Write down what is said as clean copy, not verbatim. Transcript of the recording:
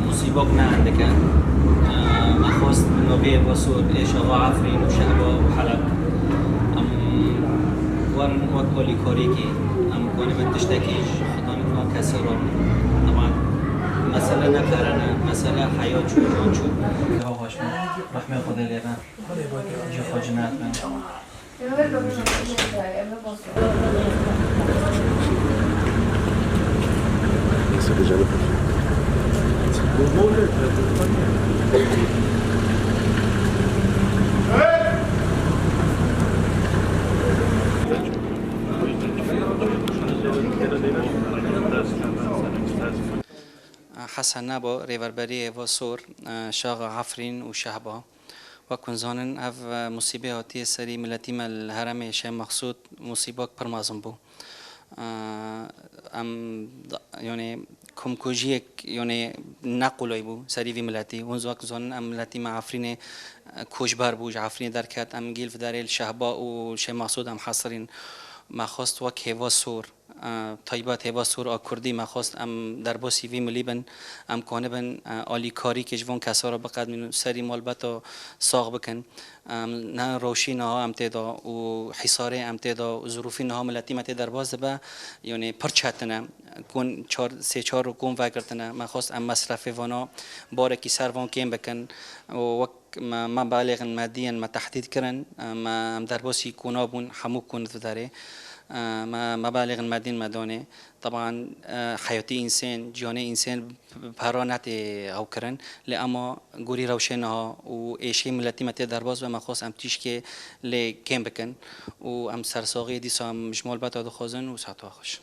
مصيبك نه عندك ما خواست نوبه بسور إيش الله عفرين وشهبة وحلب ورن وكولي كوريكي كوني بتشتكيش خداني ما كسرون طبعا مسألة نكرنا مسألة حياة شو جان شو هو هاشم رحمة خدا لنا جو خجنات من حسن نبو ریوربری و سور شاغ عفرین و شهبا و کنزانن اف مصیبه هاتی سری ملتی مل هرم شم مقصود مصیبه پرمازم بو ام یعنی کمکوجی یعنی نقلای بو سری وی ملتی اون زوج زانن ام ملتی مع عفرین کوشبار بوج عفرین درکت ام گیل فدارل شهبا و شم مقصود ام حاصرین ما خواست وک هوا سور طیبات هوا سور آکردی ما خواست ام در باسی وی ملی بن ام کنه بن آلی کاری که جوان کسا را بقد من سری مال بتا ساق بکن نه روشی نه ام تدا و حصاره ام تدا و ظروفی نه ملتی مت در باز به یعنی پرچتنه کن چهار رو کن وگرتنه ما خواست ام مصرف وانا باره کی سر وان کم بکن و ما بالغ ماديا ما تحديد كرن ما ام در باسی کنابون حمو کند داره ما مبالغ مادين مدونه طبعا حياتي انسان جاني انسان بهرانت او كرن لاما غوري روشنها و ايشي ملتي مت درباز و ما خاص ام تيشكي ل كم بكن و ام سرساقي دي سام مجمال بتا خازن و ساعت خوش